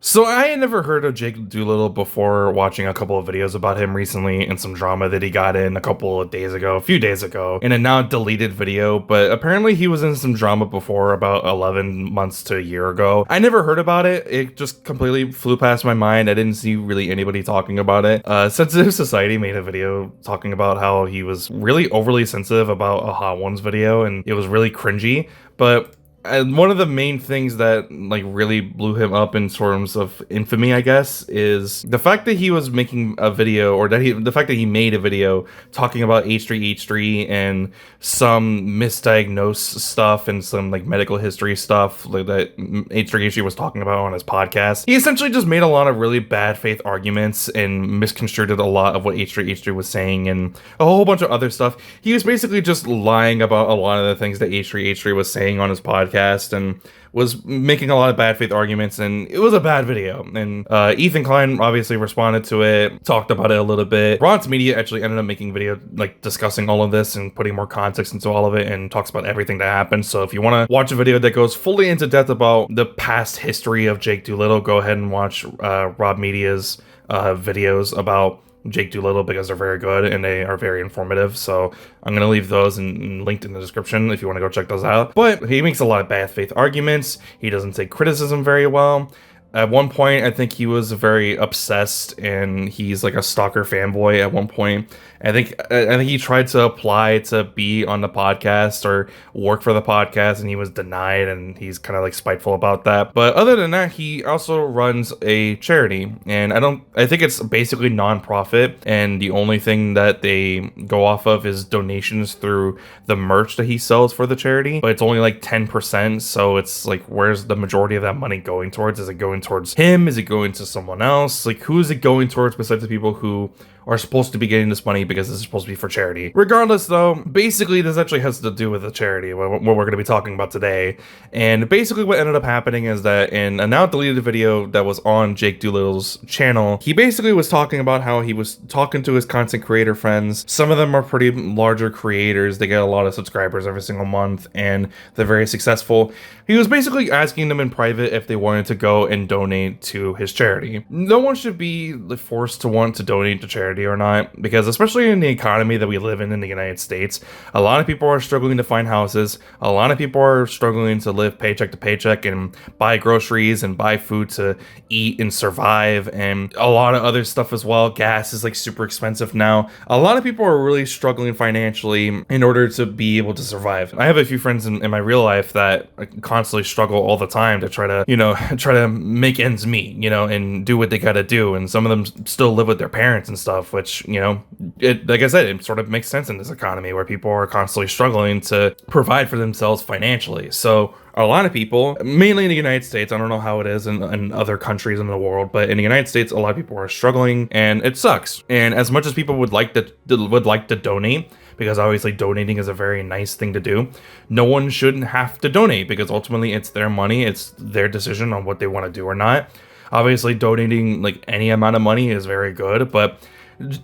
So I had never heard of Jake Doolittle before watching a couple of videos about him recently and some drama that he got in a few days ago, in a now deleted video, but apparently he was in some drama before about 11 months to a year ago. I never heard about it. It just completely flew past my mind. I didn't see really anybody talking about it. Sensitive Society made a video talking about how he was really overly sensitive about a Hot Ones video and it was really cringy, but and one of the main things that like really blew him up in terms of infamy, I guess, is the fact that he was making a video, or the fact that he made a video talking about H3H3 and some misdiagnosed stuff and some like medical history stuff like that H3H3 was talking about on his podcast. He essentially just made a lot of really bad faith arguments and misconstrued a lot of what H3H3 was saying and a whole bunch of other stuff. He was basically just lying about a lot of the things that H3H3 was saying on his podcast and was making a lot of bad faith arguments, and it was a bad video. And Ethan Klein obviously responded to it, talked about it a little bit. Rods Media actually ended up making a video like discussing all of this and putting more context into all of it and talks about everything that happened. So if you want to watch a video that goes fully into depth about the past history of Jake Doolittle, go ahead and watch Rob Media's videos about Jake Doolittle, because they're very good and they are very informative. So I'm going to leave those linked in the description if you want to go check those out. But he makes a lot of bad faith arguments. He doesn't take criticism very well. At one point, I think he was very obsessed and he's like a stalker fanboy at one point. I think he tried to apply to be on the podcast or work for the podcast and he was denied, and he's kind of like spiteful about that. But other than that, he also runs a charity, and I think it's basically non-profit, and the only thing that they go off of is donations through the merch that he sells for the charity. But it's only like 10%, so it's like, where's the majority of that money going towards? Is it going towards him? Is it going to someone else? Like, who is it going towards besides the people who are supposed to be getting this money because this is supposed to be for charity? Regardless though, basically this actually has to do with the charity, what we're going to be talking about today. And basically what ended up happening is that in a now deleted video that was on Jake Doolittle's channel, he basically was talking about how he was talking to his content creator friends. Some of them are pretty larger creators. They get a lot of subscribers every single month and they're very successful. He was basically asking them in private if they wanted to go and donate to his charity. No one should be forced to want to donate to charity or not, because especially in the economy that we live in the United States, a lot of people are struggling to find houses. A lot of people are struggling to live paycheck to paycheck and buy groceries and buy food to eat and survive, and a lot of other stuff as well. Gas is like super expensive now. A lot of people are really struggling financially in order to be able to survive. I have a few friends in my real life that constantly struggle all the time to try to make ends meet, and do what they gotta do. And some of them still live with their parents and stuff, which, like I said, it sort of makes sense in this economy where people are constantly struggling to provide for themselves financially. So a lot of people, mainly in the United States, I don't know how it is in other countries in the world, but in the United States, a lot of people are struggling and it sucks. And as much as people would like to donate, because obviously donating is a very nice thing to do, no one shouldn't have to donate, because ultimately it's their money, it's their decision on what they want to do or not. Obviously donating like any amount of money is very good, but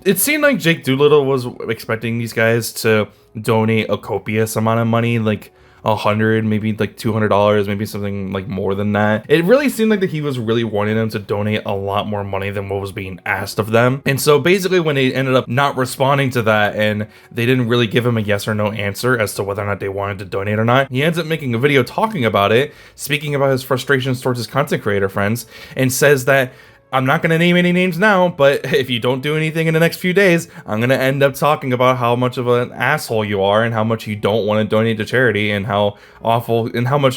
it seemed like Jake Doolittle was expecting these guys to donate a copious amount of money, like $100, maybe like $200, maybe something like more than that. It really seemed like that he was really wanting them to donate a lot more money than what was being asked of them. And so basically when they ended up not responding to that and they didn't really give him a yes or no answer as to whether or not they wanted to donate or not, he ends up making a video talking about it, speaking about his frustrations towards his content creator friends, and says that, I'm not going to name any names now, but if you don't do anything in the next few days, I'm going to end up talking about how much of an asshole you are and how much you don't want to donate to charity and how much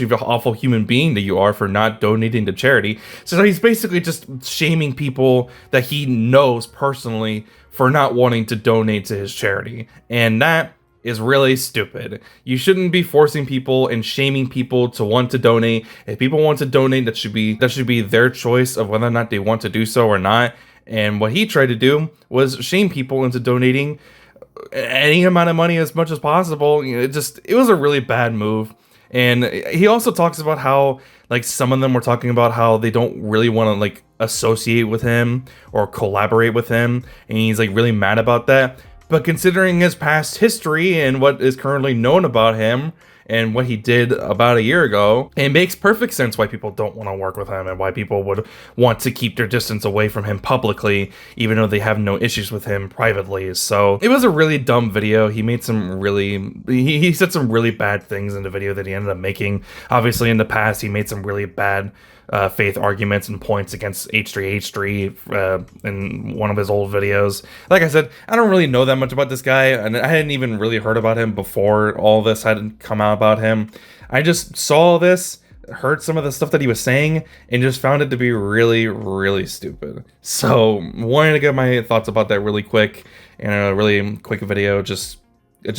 of an awful human being that you are for not donating to charity. So he's basically just shaming people that he knows personally for not wanting to donate to his charity. And that is really stupid. You shouldn't be forcing people and shaming people to want to donate. If people want to donate, that should be their choice of whether or not they want to do so or not. And what he tried to do was shame people into donating any amount of money as much as possible. It was a really bad move. And he also talks about how like some of them were talking about how they don't really want to like associate with him or collaborate with him, and he's like really mad about that. But considering his past history and what is currently known about him, and what he did about a year ago. It makes perfect sense why people don't want to work with him and why people would want to keep their distance away from him publicly, even though they have no issues with him privately. So it was a really dumb video. He made some really, he said some really bad things in the video that he ended up making. Obviously, in the past, he made some really bad faith arguments and points against H3H3 in one of his old videos. Like I said, I don't really know that much about this guy, and I hadn't even really heard about him before all this hadn't come out about him. I just saw this, heard some of the stuff that he was saying, and just found it to be really, really stupid. So, wanted to get my thoughts about that really quick in a really quick video. I just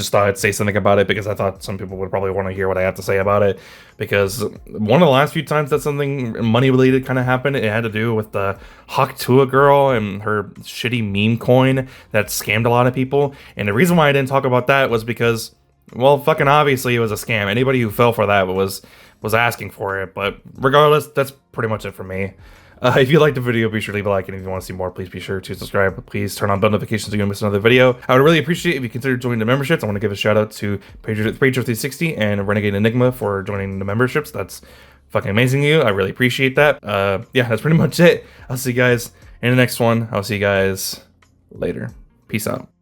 thought I'd say something about it because I thought some people would probably want to hear what I have to say about it. Because one of the last few times that something money related kind of happened, it had to do with the Haktua girl and her shitty meme coin that scammed a lot of people. And the reason why I didn't talk about that was because, well, fucking obviously it was a scam. Anybody who fell for that was asking for it. But regardless, that's pretty much it for me. If you liked the video, be sure to leave a like, and if you want to see more, please be sure to subscribe. Please turn on bell notifications so you don't miss another video. I would really appreciate if you consider joining the memberships. I want to give a shout out to Pager360 and Renegade Enigma for joining the memberships. That's fucking amazing of you. I really appreciate that. Yeah, that's pretty much it. I'll see you guys in the next one. I'll see you guys later. Peace out.